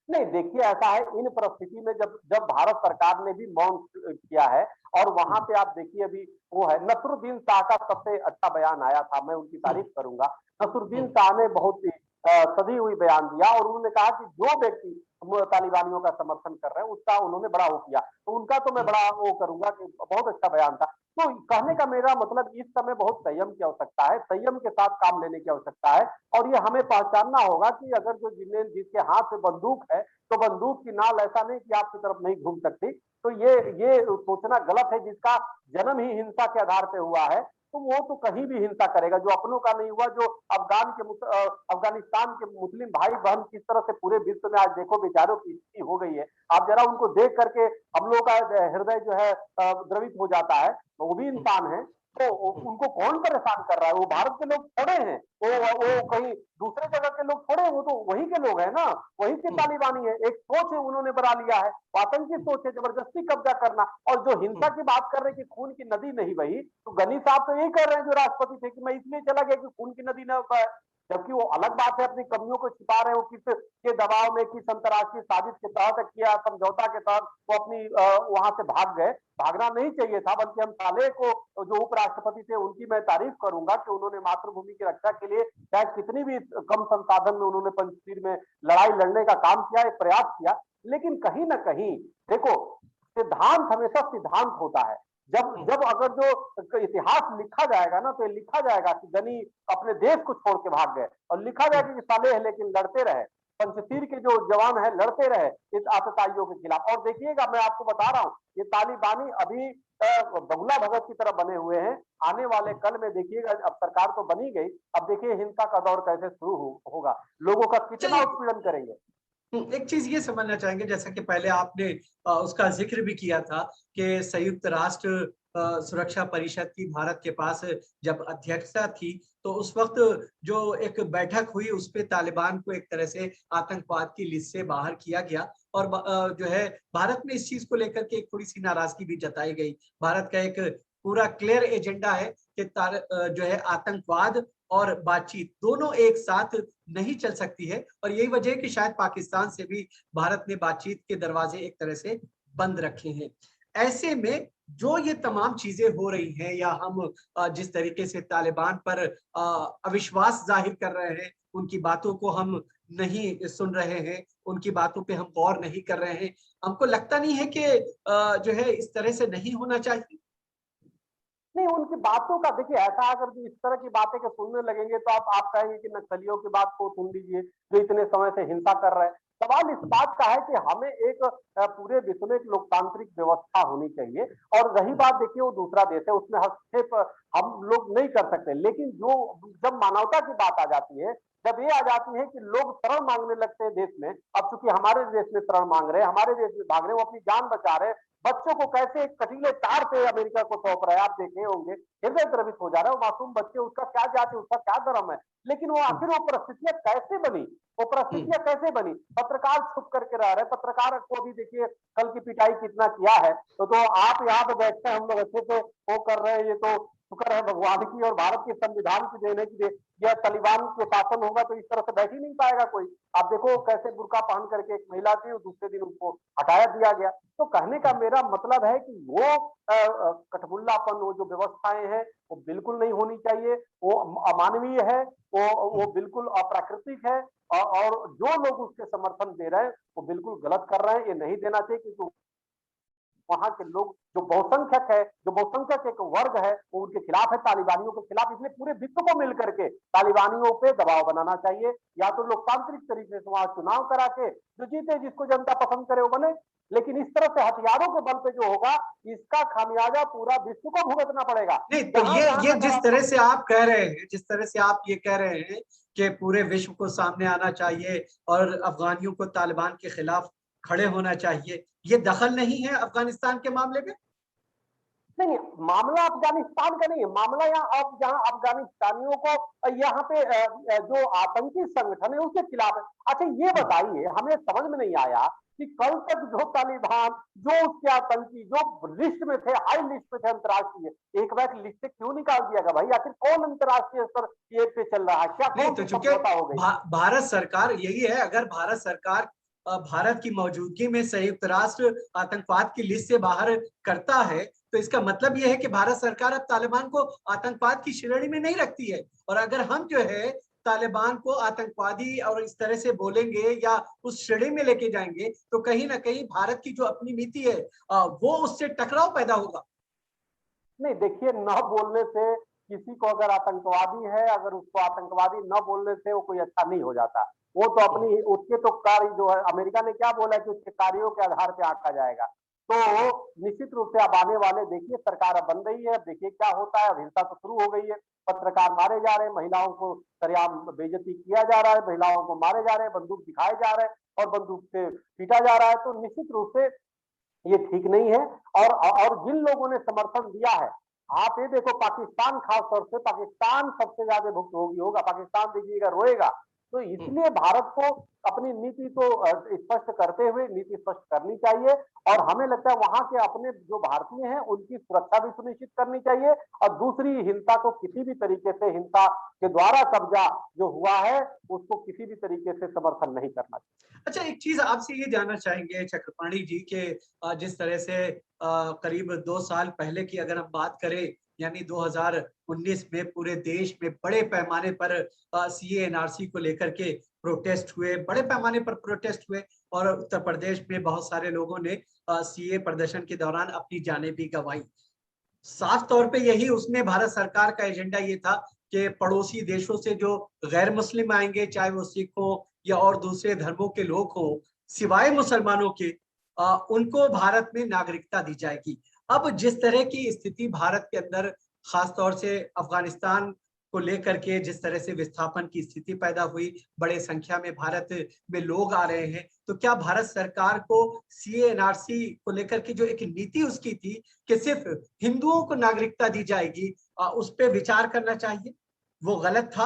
Speaker 2: नहीं, देखिए ऐसा है, इन परिस्थिति में जब जब भारत सरकार ने भी मौन किया है, और वहां पे आप देखिए अभी वो है नसरुद्दीन शाह का सबसे अच्छा बयान आया था, मैं उनकी तारीफ करूंगा। नसरुद्दीन शाह ने बहुत ही सधी हुई बयान दिया, और उन्होंने कहा कि जो व्यक्ति तालिबानियों का समर्थन कर रहे हैं उसका उन्होंने बड़ा वो किया, तो उनका तो मैं बड़ा वो करूंगा कि बहुत अच्छा बयान था। तो कहने का मेरा मतलब इस समय बहुत संयम की आवश्यकता है, संयम के साथ काम लेने की आवश्यकता है, और ये हमें पहचानना होगा कि अगर जो जिसके हाथ में बंदूक है, तो बंदूक की नाल ऐसा नहीं कि आपकी तरफ नहीं घूम सकती। तो ये सोचना गलत है। जिसका जन्म ही हिंसा के आधार पे हुआ है, तो वो तो कहीं भी हिंसा करेगा। जो अपनों का नहीं हुआ, जो अफगानिस्तान के मुस्लिम भाई बहन किस तरह से पूरे विश्व में आज देखो बेचारों की स्थिति हो गई है, आप जरा उनको देख करके हम लोग का हृदय जो है द्रवित हो जाता है। वो भी इंसान है, तो उनको कौन परेशान कर रहा है? वो भारत के लोग थोड़े हैं, वो कहीं दूसरे जगह के लोग थोड़े हैं, वो तो वही के लोग हैं ना, वही के तालिबानी है। एक सोच है उन्होंने बना लिया है, आतंकी सोच है, जबरदस्ती कब्जा करना। और जो हिंसा की बात कर रहे हैं कि खून की नदी नहीं बही, तो गनी साहब तो यही कर रहे हैं जो राष्ट्रपति थे कि मैं इसलिए चला गया कि खून की नदी न बहे। जबकि वो अलग बात है, अपनी कमियों को छिपा रहे हैं, वो किस के दबाव में, किस अंतर्राष्ट्रीय साजिश के तहत किया, समझौता के तहत वो अपनी वहां से भाग गए। भागना नहीं चाहिए था, बल्कि हम साले को, जो उपराष्ट्रपति थे, उनकी मैं तारीफ करूंगा कि उन्होंने मातृभूमि की रक्षा के लिए चाहे कितनी भी कम संसाधन में उन्होंने पंचतीर में लड़ाई लड़ने का काम किया, एक प्रयास किया। लेकिन कहीं ना कहीं देखो, सिद्धांत हमेशा सिद्धांत होता है। जब जब अगर जो इतिहास लिखा जाएगा ना, तो ये लिखा जाएगा कि गनी अपने देश को छोड़ के भाग गए, और लिखा जाएगा कि साले है लेकिन लड़ते रहे, पंचतीर के जो जवान है लड़ते रहे इस आतताइयों के खिलाफ। और देखिएगा, मैं आपको बता रहा हूं, ये तालिबानी अभी बगुला भगत की तरह बने हुए हैं। आने वाले कल में देखिएगा, अब सरकार तो बनी गई, अब देखिए हिंसा का दौर कैसे शुरू होगा, लोगों का कितना
Speaker 1: चलिए,
Speaker 2: उत्पीड़न करेंगे।
Speaker 1: एक चीज ये समझना चाहेंगे, जैसा कि पहले आपने उसका जिक्र भी किया था कि संयुक्त राष्ट्र सुरक्षा परिषद की भारत के पास जब अध्यक्षता थी, तो उस वक्त जो एक बैठक हुई उस पे तालिबान को एक तरह से आतंकवाद की लिस्ट से बाहर किया गया, और जो है भारत में इस चीज को लेकर के एक थोड़ी सी नाराजगी भी जताई गई। भारत का एक पूरा क्लियर एजेंडा है कि जो है आतंकवाद और बातचीत दोनों एक साथ नहीं चल सकती है, और यही वजह है कि शायद पाकिस्तान से भी भारत ने बातचीत के दरवाजे एक तरह से बंद रखे हैं। ऐसे में जो ये तमाम चीजें हो रही हैं, या हम जिस तरीके से तालिबान पर अविश्वास जाहिर कर रहे हैं, उनकी बातों को हम नहीं सुन रहे हैं, उनकी बातों पे हम गौर नहीं कर रहे हैं, हमको लगता नहीं है कि जो है इस तरह से नहीं होना चाहिए।
Speaker 2: नहीं, उनकी बातों का देखिए, ऐसा अगर जो इस तरह की बातें के सुनने लगेंगे, तो आप कहेंगे कि नक्सलियों की बात को सुन लीजिए जो इतने समय से हिंसा कर रहे हैं। सवाल इस बात का है कि हमें एक पूरे विश्व में एक लोकतांत्रिक व्यवस्था होनी चाहिए, और रही बात देखिए वो दूसरा देश है, उसमें हस्तक्षेप हम लोग नहीं कर सकते। लेकिन जो जब मानवता की बात आ जाती है, जब ये आ जाती है कि लोग शरण मांगने लगते हैं देश में, अब चूंकि हमारे देश में शरण मांग रहे हैं, हमारे देश में भाग रहे हैं, वो अपनी जान बचा रहे हैं, बच्चों को कैसे कटीले तार से अमेरिका को सौंप रहे हैं, आप देखे होंगे, हृदय द्रवित हो जा रहा है। वो मासूम बच्चे, उसका क्या जाति, उसका क्या धर्म है, लेकिन वो आखिर वो परिस्थितियां कैसे बनी, वो परिस्थितियां कैसे बनी? पत्रकार छुप करके रह रहे, पत्रकार को भी देखिए कल की पिटाई कितना किया है। तो आप यहाँ पे बैठते हैं, हम लोग अच्छे से वो कर रहे हैं, ये तो शुक्र है भगवान की और भारत के संविधान की देने की। यह तालिबान के शासन होगा तो इस तरह से बैठ ही नहीं पाएगा कोई। आप देखो कैसे बुर्का पहन करके एक महिला थी, दूसरे दिन उनको हटाया दिया गया। तो कहने का मेरा मतलब है कि वो कठपुल्लापन, वो जो व्यवस्थाएं हैं वो बिल्कुल नहीं होनी चाहिए, वो अमानवीय है, वो बिल्कुल अप्राकृतिक है, और जो लोग उसके समर्थन दे रहे हैं वो बिल्कुल गलत कर रहे हैं। ये नहीं देना चाहिए, क्योंकि वहां के लोग जो बहुसंख्यक है, जो बहुसंख्यक एक वर्ग है, वो उनके खिलाफ है, तालिबानियों के खिलाफ। इसलिए पूरे विश्व को मिलकर के तालिबानियों पे दबाव बनाना चाहिए, या तो लोकतांत्रिक तरीके से वहां चुनाव करा के जो जीते, जिसको जनता पसंद करे वो बने। लेकिन इस तरह से हथियारों के बल पे जो होगा, इसका खामियाजा पूरा विश्व को भुगतना पड़ेगा।
Speaker 1: नहीं, तो
Speaker 2: जहां जहां
Speaker 1: ये जिस तरह से आप कह रहे हैं, जिस तरह से आप ये कह रहे हैं कि पूरे विश्व को सामने आना चाहिए और अफगानियों को तालिबान के खिलाफ खड़े होना चाहिए, ये दखल नहीं है अफगानिस्तान के मामले में?
Speaker 2: नहीं, मामला अफगानिस्तान का नहीं है, मामला यहाँ अब जहाँ अफगानिस्तानियों को यहाँ पे जो आतंकी संगठन है उसके खिलाफ है। अच्छा ये बताइए, हमें समझ में नहीं आया कि कल तक जो तालिबान, जो उसके आतंकी जो लिस्ट में थे, हाई लिस्ट में थे अंतर्राष्ट्रीय, एक बार लिस्ट से क्यों निकाल दिया गया भाई? आखिर कौन अंतर्राष्ट्रीय स्तर ये पे चल रहा है? क्या
Speaker 1: नहीं,
Speaker 2: कौन
Speaker 1: तो
Speaker 2: सी
Speaker 1: चूंकि
Speaker 2: समझौता हो गई?
Speaker 1: भारत सरकार यही है, अगर भारत सरकार भारत की मौजूदगी में संयुक्त राष्ट्र आतंकवाद की लिस्ट से बाहर करता है, तो इसका मतलब यह है कि भारत सरकार अब तालिबान को आतंकवाद की श्रेणी में नहीं रखती है। और अगर हम जो है तालिबान को आतंकवादी और इस तरह से बोलेंगे या उस श्रेणी में लेके जाएंगे, तो कहीं ना कहीं भारत की जो अपनी नीति है वो उससे टकराव पैदा होगा।
Speaker 2: नहीं, देखिए, न बोलने से किसी को अगर आतंकवादी है, अगर उसको आतंकवादी न बोलने से वो कोई अच्छा नहीं हो जाता। वो तो अपनी उसके तो कार्य जो है, अमेरिका ने क्या बोला कि उसके कार्यों के आधार पे आंका जाएगा। तो निश्चित रूप से अब आने वाले, देखिए सरकार अब बन रही है, अब देखिए क्या होता है। अब हिंसा तो शुरू हो गई है, पत्रकार मारे जा रहे हैं, महिलाओं को सरेआम बेइज्जती किया जा रहा है, महिलाओं को मारे जा रहे हैं, बंदूक दिखाए जा रहे हैं और बंदूक से पीटा जा रहा है। तो निश्चित रूप से ये ठीक नहीं है। और जिन लोगों ने समर्थन दिया है, आप ये देखो, पाकिस्तान, खास तौर से पाकिस्तान सबसे ज्यादा भुक्तभोगी होगा। पाकिस्तान देखिएगा रोएगा। तो इसलिए भारत को अपनी नीति तो स्पष्ट करते हुए नीति स्पष्ट करनी चाहिए। और हमें लगता है वहां के अपने जो भारतीय हैं उनकी सुरक्षा भी सुनिश्चित करनी चाहिए। और दूसरी, हिंसा को किसी भी तरीके से, हिंसा के द्वारा कब्जा जो हुआ है उसको किसी भी तरीके से समर्थन नहीं करना चाहिए।
Speaker 1: अच्छा, एक चीज आपसे ये जानना चाहेंगे चक्रपाणी जी के जिस तरह से करीब 2 साल पहले की अगर हम बात करें, यानी 2019 में पूरे देश में बड़े पैमाने पर सीए एनआरसी को लेकर के प्रोटेस्ट हुए, बड़े पैमाने पर प्रोटेस्ट हुए और उत्तर प्रदेश में बहुत सारे लोगों ने सीए प्रदर्शन के दौरान अपनी जानें भी गंवाई। साफ तौर पे यही उसमें भारत सरकार का एजेंडा ये था कि पड़ोसी देशों से जो गैर मुस्लिम आएंगे, चाहे वो सिख हो या और दूसरे धर्मों के लोग हो, सिवाय मुसलमानों के, उनको भारत में नागरिकता दी जाएगी। अब जिस तरह की स्थिति भारत के अंदर, खास तौर से अफगानिस्तान को लेकर के जिस तरह से विस्थापन की स्थिति पैदा हुई, बड़े संख्या में भारत में लोग आ रहे हैं, तो क्या भारत सरकार को सीए एनआरसी को लेकर के जो एक नीति उसकी थी कि सिर्फ हिंदुओं को नागरिकता दी जाएगी, उस पर विचार करना चाहिए? वो गलत था?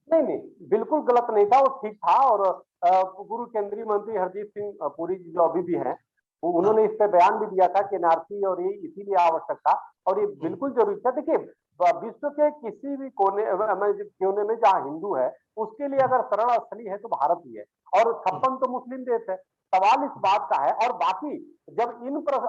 Speaker 2: नहीं नहीं, बिल्कुल गलत नहीं था, वो ठीक था। और पूर्व केंद्रीय मंत्री हरदीप सिंह पुरी जी जो अभी भी हैं, उन्होंने
Speaker 1: हाँ।
Speaker 2: इस पे बयान भी दिया था कि एनआरसी और ये इसीलिए आवश्यक था और ये बिल्कुल जरूरी था। देखिए, विश्व के किसी भी कोने में जहाँ हिंदू है, उसके लिए अगर शरण स्थली है तो भारत ही है। और 56 तो मुस्लिम देश है। सवाल इस बात का है। और बाकी जब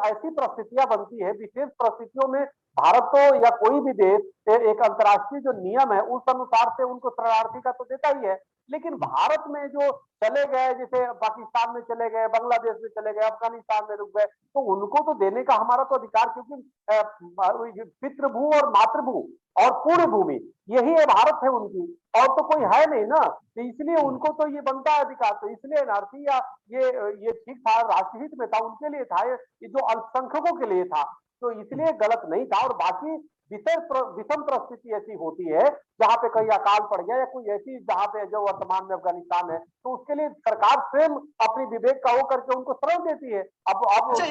Speaker 2: ऐसी परिस्थितियां बनती है, विशेष परिस्थितियों में भारत तो या कोई भी देश एक अंतर्राष्ट्रीय जो नियम है उस अनुसार से उनको शरणार्थी का तो देता ही है। लेकिन भारत में जो चले गए, जैसे पाकिस्तान में चले गए, बांग्लादेश में चले गए, अफगानिस्तान में रुक गए, तो उनको तो देने का हमारा तो अधिकार, क्योंकि पितृभू और मातृभू और पूर्ण भूमि यही है, भारत है उनकी, और तो कोई है नहीं ना। तो इसलिए उनको तो ये बनता है अधिकार। तो इसलिए एनआरसी या ये ठीक था, राष्ट्रहित में था, उनके लिए था, ये जो अल्पसंख्यकों के लिए था, तो इसलिए गलत नहीं था। और बाकी विषम परिस्थिति ऐसी होती है जहां पे कहीं अकाल पड़ गया या कोई ऐसी, जहां पे जो वर्तमान में अफगानिस्तान है, तो उसके लिए सरकार स्वयं अपनी विवेक का हो करके उनको शरण देती है। अब
Speaker 1: अच्छा,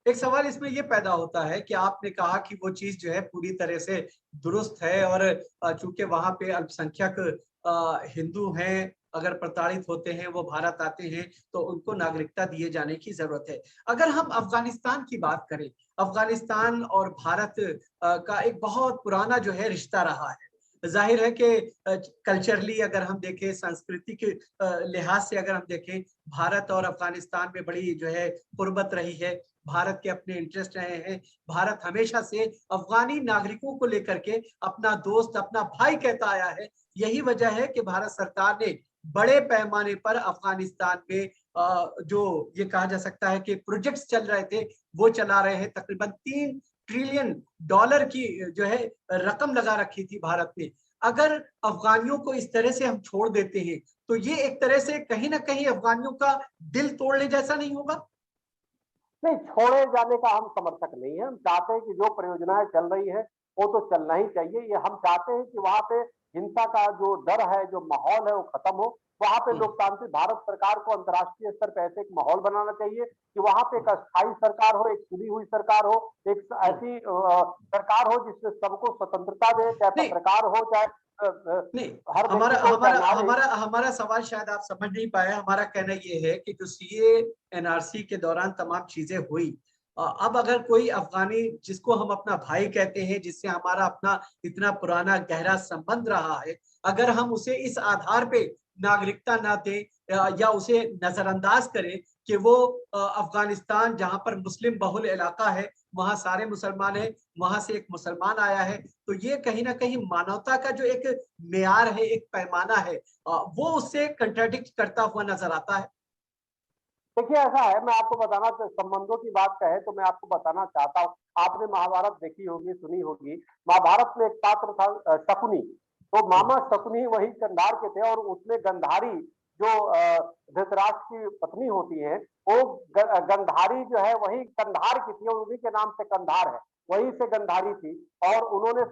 Speaker 1: एक सवाल इसमें ये पैदा होता है कि आपने कहा कि वो चीज जो है पूरी तरह से दुरुस्त है और चूंकि वहां पे अल्पसंख्यक हिंदू हैं, अगर प्रताड़ित होते हैं, वो भारत आते हैं, तो उनको नागरिकता दिए जाने की जरूरत है। अगर हम अफगानिस्तान की बात करें, अफगानिस्तान और भारत का एक बहुत पुराना जो है रिश्ता रहा है। जाहिर है कि कल्चरली अगर हम देखें, सांस्कृतिक लिहाज से अगर हम देखें, भारत और अफगानिस्तान में बड़ी जो है कुर्बत रही है, भारत के अपने इंटरेस्ट रहे हैं। भारत हमेशा से अफगानी नागरिकों को लेकर के अपना दोस्त, अपना भाई कहता आया है। यही वजह है कि भारत सरकार ने बड़े पैमाने पर अफगानिस्तान में जो ये कहा जा सकता है कि प्रोजेक्ट्स चल रहे थे, वो चला रहे हैं। तकरीबन $3 ट्रिलियन की जो है रकम लगा रखी थी भारत ने। अगर अफगानियों को इस तरह से हम छोड़ देते हैं, तो ये एक तरह से कहीं ना कहीं अफगानियों का दिल तोड़ने जैसा नहीं होगा?
Speaker 2: नहीं, छोड़े जाने का हम समर्थक नहीं है। हम चाहते हैं कि जो परियोजनाएं चल रही है वो तो चलना ही चाहिए। ये हम चाहते हैं कि वहां पे हिंसा का जो डर है, जो माहौल है, वो खत्म हो। वहां पे लोकतांत्रिक भारत सरकार को अंतर्राष्ट्रीय स्तर पर ऐसे एक माहौल बनाना चाहिए कि वहां पे एक अस्थायी सरकार हो, एक चुनी हुई सरकार हो, एक ऐसी सरकार हो जिससे सबको स्वतंत्रता दे, चाहे
Speaker 1: नहीं
Speaker 2: पत्रकार हो, चाहे
Speaker 1: नहीं,
Speaker 2: हर
Speaker 1: हमारा
Speaker 2: व्यक्ति को,
Speaker 1: हमारा
Speaker 2: चाहे नारी।
Speaker 1: हमारा हमारा सवाल शायद आप समझ नहीं पाए। हमारा कहना ये है कि जो सीए एनआरसी के दौरान तमाम चीजें हुई, अब अगर कोई अफगानी जिसको हम अपना भाई कहते हैं, जिससे हमारा अपना इतना पुराना गहरा संबंध रहा है, अगर हम उसे इस आधार पे नागरिकता ना दे या उसे नजरअंदाज करे कि वो अफगानिस्तान जहां पर मुस्लिम बहुल इलाका है, वहां सारे मुसलमान है, वहां से एक मुसलमान आया है, तो ये कहीं ना कहीं मानवता का जो एक मेयार है, एक पैमाना है, वो उससे कंट्राडिक्ट करता हुआ नजर आता है।
Speaker 2: देखिए ऐसा है, मैं आपको बताना संबंधों की बात कहे तो मैं आपको बताना चाहता हूँ। आपने महाभारत देखी होगी, सुनी होगी। महाभारत में एक पात्र था शकुनी। तो मामा शकुनी वही कंधार के थे, और उसमें गंधारी जो धृतराष्ट्र की पत्नी होती है, वो गंधारी जो है वही कंधार की थी, और उन्हीं के नाम से कंधार है, वहीं से गंधारी थी। और उन्होंने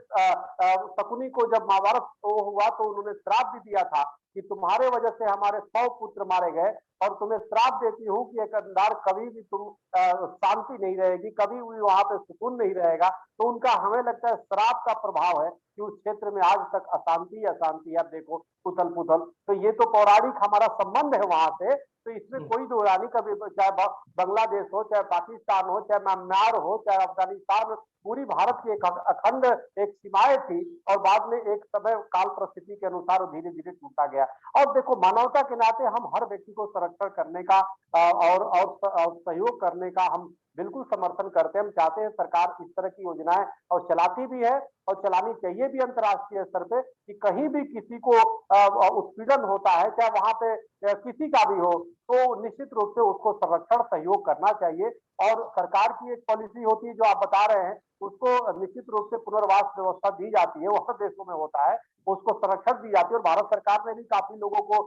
Speaker 2: शकुनी को जब महाभारत हुआ तो उन्होंने श्राप भी दिया था कि तुम्हारे वजह से हमारे 100 पुत्र मारे गए, और तुम्हें श्राप देती हूँ कि एक अंधार कभी भी तुम शांति नहीं रहेगी, कभी भी वहां पे सुकून नहीं रहेगा। तो उनका हमें लगता है श्राप का प्रभाव है कि उस क्षेत्र में आज तक अशांति अशांति। अब देखो उथल पुथल, तो ये तो पौराणिक हमारा संबंध है वहां से, तो इसमें कोई दो रानी कभी, चाहे बांग्लादेश हो, चाहे पाकिस्तान हो, चाहे म्यांमार हो, चाहे अफगानिस्तान, पूरी भारत की एक अखंड एक सीमाएं थी, और बाद में एक समय काल परिस्थिति के अनुसार धीरे धीरे टूटा गया। और देखो मानवता के नाते हम हर व्यक्ति को संरक्षण करने का और सहयोग करने का हम बिल्कुल समर्थन करते हैं। हम चाहते हैं सरकार इस तरह की योजनाएं और चलाती भी है, और चलानी चाहिए भी अंतर्राष्ट्रीय स्तर पे, कि कहीं भी किसी को उत्पीड़न होता है, चाहे वहां पे किसी का भी हो, तो निश्चित रूप से उसको संरक्षण सहयोग करना चाहिए। और सरकार की एक पॉलिसी होती है जो आप बता रहे हैं, उसको निश्चित रूप से पुनर्वास व्यवस्था दी जाती है, वो हर देशों में होता है, उसको संरक्षण दी जाती है। और भारत सरकार ने भी काफी लोगों को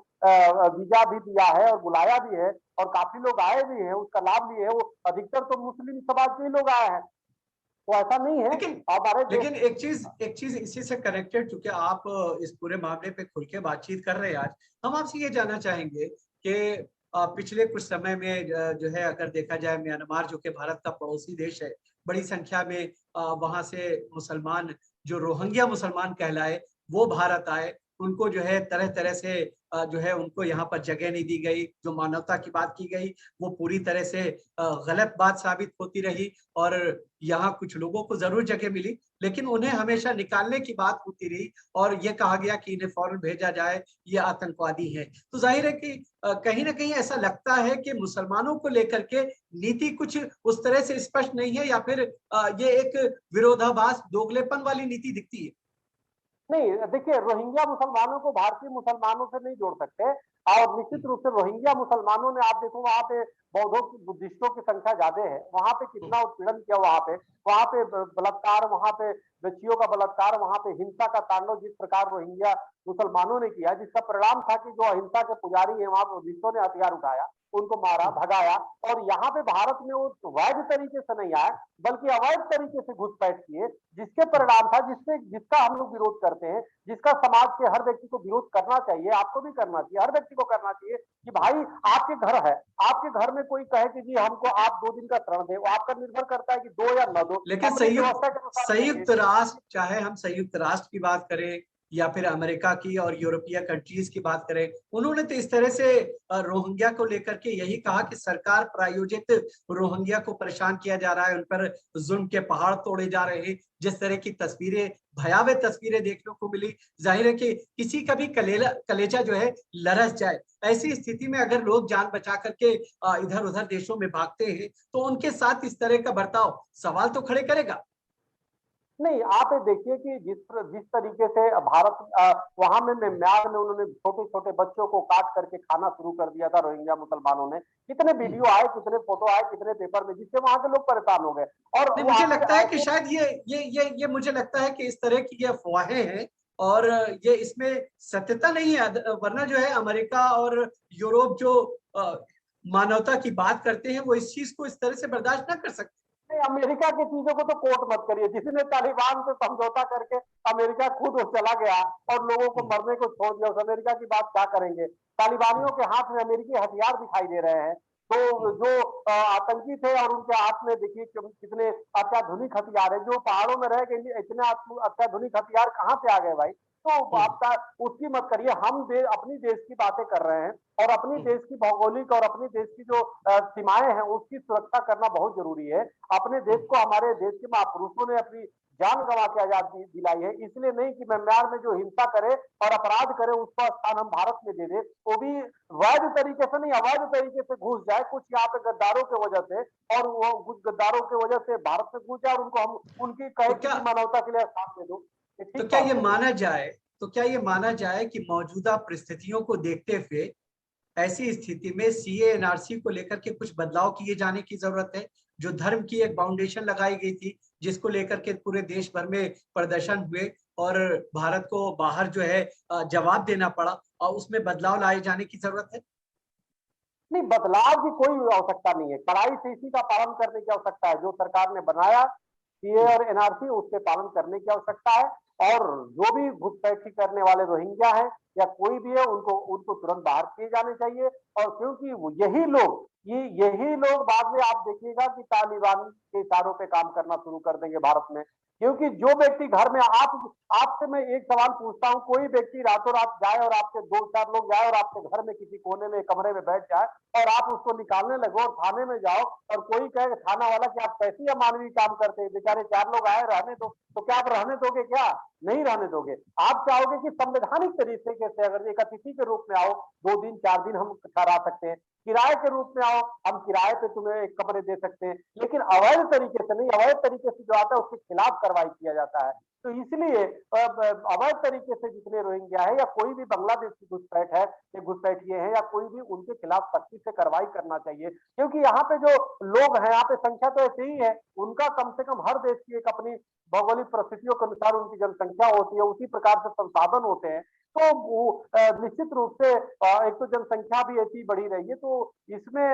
Speaker 2: वीजा भी दिया है और बुलाया भी है, और काफी लोग आए भी हैं, उसका लाभ लिए हैं। वो अधिकतर तो मुस्लिम समाज के ही लोग आए हैं, तो ऐसा नहीं है
Speaker 1: लेकिन
Speaker 2: हमारे देश।
Speaker 1: लेकिन एक चीज इसी से कनेक्टेड, क्योंकि आप इस पूरे मामले पे खुल के बातचीत कर रहे हैं आज, हम आपसे ये जानना चाहेंगे कि पिछले कुछ समय में जो है, अगर देखा जाए, म्यांमार जो कि भारत का पड़ोसी देश है, बड़ी संख्या में वहां से मुसलमान, जो रोहिंग्या मुसलमान कहलाए, वो भारत आए। उनको जो है तरह तरह से जो है उनको यहाँ पर जगह नहीं दी गई, जो मानवता की बात की गई वो पूरी तरह से गलत बात साबित होती रही। और यहाँ कुछ लोगों को जरूर जगह मिली, लेकिन उन्हें हमेशा निकालने की बात होती रही, और ये कहा गया कि इन्हें फौरन भेजा जाए, ये आतंकवादी है। तो जाहिर है कि कहीं ना कहीं ऐसा लगता है कि मुसलमानों को लेकर के नीति कुछ उस तरह से स्पष्ट नहीं है, या फिर ये एक विरोधाभास, दोगलेपन वाली नीति दिखती है।
Speaker 2: नहीं, देखिए रोहिंग्या मुसलमानों को भारतीय मुसलमानों से नहीं जोड़ सकते। और निश्चित रूप से रोहिंग्या मुसलमानों ने, आप देखो वहां पे बौद्धों की, बुद्धिस्टों की संख्या ज्यादा है, वहां पे कितना उत्पीड़न किया, वहां पे बलात्कार, वहां पे बच्चियों का बलात्कार, वहां पे हिंसा का तांडव जिस प्रकार रोहिंग्या मुसलमानों ने किया, जिसका परिणाम था कि जो अहिंसा के पुजारी है वहां बुद्धिस्टों ने हथियार उठाया, उनको मारा, भगाया। और यहाँ पे भारत में वो वैध तरीके से नहीं आए, बल्कि अवैध तरीके से घुसपैठ किए, जिसके परिणाम था, जिसका हम लोग विरोध करते हैं, जिसका समाज के हर व्यक्ति को विरोध करना चाहिए, आपको भी करना चाहिए, हर व्यक्ति को करना चाहिए। कि भाई आपके घर है, आपके घर में कोई कहे कि जी हमको आप 2 दिन का शरण दे, वो आपका निर्भर करता है कि दो या न दो,
Speaker 1: लेकिन
Speaker 2: अपनी व्यवस्था के अनुसार देंगे।
Speaker 1: संयुक्त राष्ट्र, चाहे हम संयुक्त राष्ट्र की बात करें या फिर अमेरिका की और यूरोपीय कंट्रीज की बात करें, उन्होंने तो इस तरह से रोहिंग्या को लेकर के यही कहा कि सरकार प्रायोजित रोहिंग्या को परेशान किया जा रहा है, उन पर जुल्म के पहाड़ तोड़े जा रहे हैं। जिस तरह की तस्वीरें, भयावह तस्वीरें देखने को मिली, जाहिर है कि किसी का भी कलेजा जो है लरस जाए। ऐसी स्थिति में अगर लोग जान बचा करके इधर उधर देशों में भागते हैं, तो उनके साथ इस तरह का बर्ताव सवाल तो खड़े करेगा।
Speaker 2: नहीं, आप ये देखिए कि जिस तरीके से भारत वहां में म्यांमार में उन्होंने छोटे छोटे बच्चों को काट करके खाना शुरू कर दिया था रोहिंग्या मुसलमानों ने। कितने वीडियो आए, कितने फोटो आए, कितने पेपर में, जिससे वहां के लोग परेशान हो गए। और
Speaker 1: नहीं,
Speaker 2: वो
Speaker 1: मुझे
Speaker 2: आखिर
Speaker 1: लगता है कि
Speaker 2: ऐसे,
Speaker 1: शायद ये मुझे लगता है कि इस तरह की ये अफवाहें हैं, और ये इसमें सत्यता नहीं है। वरना जो है अमेरिका और यूरोप जो मानवता की बात करते हैं, वो इस चीज को इस तरह से बर्दाश्त ना कर सकते।
Speaker 2: नहीं, अमेरिका की चीजों को तो कोट मत करिए। जिसने तालिबान से समझौता करके अमेरिका खुद चला गया और लोगों को मरने को छोड़ दिया, उस अमेरिका की बात क्या करेंगे। तालिबानियों के हाथ में अमेरिकी हथियार दिखाई दे रहे हैं। तो जो आतंकी थे और उनके हाथ में देखिए कितने अत्याधुनिक हथियार है। जो पहाड़ों में रह गए, इतने अत्याधुनिक हथियार कहाँ से आ गए भाई। तो आपका उसकी मत करिए। हम अपनी देश की बातें कर रहे हैं और अपनी देश की भौगोलिक और अपनी देश की जो सीमाएं हैं उसकी सुरक्षा करना बहुत जरूरी है। अपने देश को हमारे देश के महापुरुषों ने अपनी जान गंवा के आजादी दिलाई है, इसलिए नहीं कि म्यांमार में जो हिंसा करे और अपराध करे उसका स्थान हम भारत में दे दे, वो भी वैध तरीके से नहीं अवैध तरीके से घुस जाए कुछ यहाँ पे गद्दारों की वजह से, और वो कुछ गद्दारों की वजह से भारत में घुस जाए और उनको हम उनकी कहे
Speaker 1: तो क्या
Speaker 2: कि मानवता के लिए स्थान दे दो, ये
Speaker 1: तो
Speaker 2: ठीक
Speaker 1: क्या
Speaker 2: बात
Speaker 1: ये
Speaker 2: नहीं।
Speaker 1: माना जाए तो क्या ये माना जाए कि मौजूदा परिस्थितियों को देखते हुए ऐसी स्थिति में सीए एनआरसी को लेकर के कुछ बदलाव किए जाने की जरूरत है? जो धर्म की एक फाउंडेशन लगाई गई थी जिसको लेकर के पूरे देश भर में प्रदर्शन हुए और भारत को बाहर जो है जवाब देना पड़ा, और उसमें बदलाव लाए जाने की जरूरत है?
Speaker 2: नहीं, बदलाव की कोई आवश्यकता नहीं है, कड़ाई से इसी का पालन करने की आवश्यकता है। जो सरकार ने बनाया सीए और एनआरसी उसके पालन करने की आवश्यकता है, और जो भी घुसपैठी करने वाले रोहिंग्या हैं या कोई भी है उनको उनको तुरंत बाहर किए जाने चाहिए। और क्योंकि यही लोग बाद में आप देखिएगा कि तालिबान के इशारों पे काम करना शुरू कर देंगे भारत में। क्योंकि जो व्यक्ति घर में आपसे मैं एक सवाल पूछता हूं, कोई व्यक्ति रातों रात जाए और आपके 2-4 लोग जाए और आपके घर में किसी कोने में कमरे में बैठ जाए और आप उसको निकालने लगो और थाने में जाओ और कोई कहे थाना वाला कि आप कैसी अमानवीय काम करते हैं, बेचारे 4 लोग आए रहने दो, तो क्या आप रहने दोगे? क्या नहीं रहने दोगे? आप चाहोगे कि संवैधानिक तरीके से अगर एक अतिथि के रूप में आओ, 2 दिन 4 दिन हम ठहरा सकते हैं, किराए के रूप में आओ, हम किराए पे तुम्हें एक कमरे दे सकते हैं, लेकिन अवैध तरीके से नहीं, अवैध तरीके से जो आता है उसके खिलाफ कार्रवाई किया जाता है। तो इसलिए अवैध तरीके से जितने रोहिंग्या है या कोई भी बांग्लादेश की घुसपैठ है या घुसपैठिए हैं या कोई भी, उनके खिलाफ सख्ती से कार्रवाई करना चाहिए। क्योंकि यहाँ पे जो लोग हैं, यहाँ पे संख्या तो ऐसे ही है, उनका कम से कम हर देश की एक अपनी भौगोलिक परिस्थितियों के अनुसार उनकी जनसंख्या होती है, उसी प्रकार से संसाधन होते हैं। तो निश्चित रूप से एक तो जनसंख्या भी ऐसी बढ़ी रही है, तो इसमें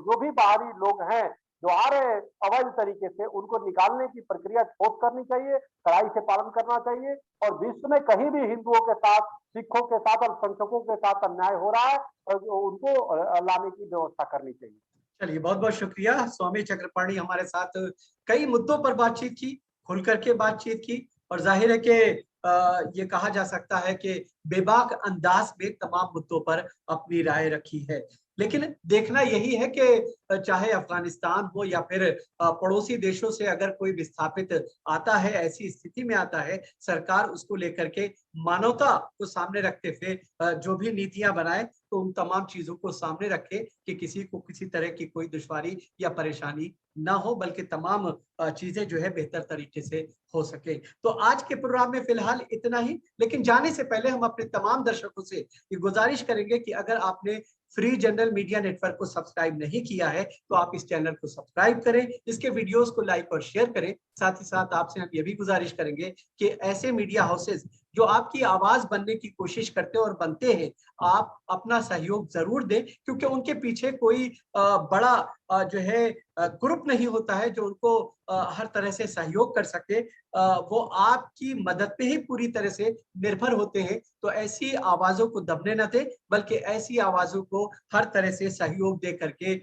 Speaker 2: जो भी बाहरी लोग हैं जो आ रहे हैं अवैध तरीके से, उनको निकालने की प्रक्रिया ठोस करनी चाहिए, कड़ाई से पालन करना चाहिए। और विश्व में कहीं भी हिंदुओं के साथ, सिखों के साथ, अल्पसंख्यकों के साथ अन्याय हो रहा है और उनको लाने की व्यवस्था करनी चाहिए।
Speaker 1: चलिए, बहुत बहुत शुक्रिया। स्वामी चक्रपाणी हमारे साथ कई मुद्दों पर बातचीत की, खुल करके बातचीत की, और जाहिर है कि ये कहा जा सकता है कि बेबाक अंदाज में तमाम मुद्दों पर अपनी राय रखी है। लेकिन देखना यही है कि चाहे अफगानिस्तान हो या फिर पड़ोसी देशों से अगर कोई विस्थापित आता है, ऐसी स्थिति में आता है, सरकार उसको लेकर के मानवता को सामने रखते हुए जो भी नीतियां बनाए तो उन तमाम चीजों को सामने रखे कि किसी को किसी तरह की कोई दुश्वारी या परेशानी ना हो, बल्कि तमाम चीजें जो है बेहतर तरीके से हो सके। तो आज के प्रोग्राम में फिलहाल इतना ही, लेकिन जाने से पहले हम अपने तमाम दर्शकों से ये गुजारिश करेंगे कि अगर आपने फ्री जनरल मीडिया नेटवर्क को सब्सक्राइब नहीं किया है तो आप इस चैनल को सब्सक्राइब करें, इसके वीडियोस को लाइक और शेयर करें। साथ ही साथ आपसे हम ये भी गुजारिश करेंगे कि ऐसे मीडिया हाउसेस जो आपकी आवाज बनने की कोशिश करते हैं और बनते हैं, आप अपना सहयोग जरूर दें, क्योंकि उनके पीछे कोई बड़ा जो है ग्रुप नहीं होता है जो उनको हर तरह से सहयोग कर सके। वो आपकी मदद पे ही पूरी तरह से निर्भर होते हैं। तो ऐसी आवाजों को दबने न दें, बल्कि ऐसी आवाजों को हर तरह से सहयोग दे करके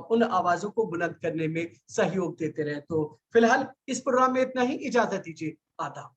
Speaker 1: उन आवाजों को बुलंद करने में सहयोग देते रहे। तो फिलहाल इस प्रोग्राम में इतना ही, इजाजत दीजिए, आदाब।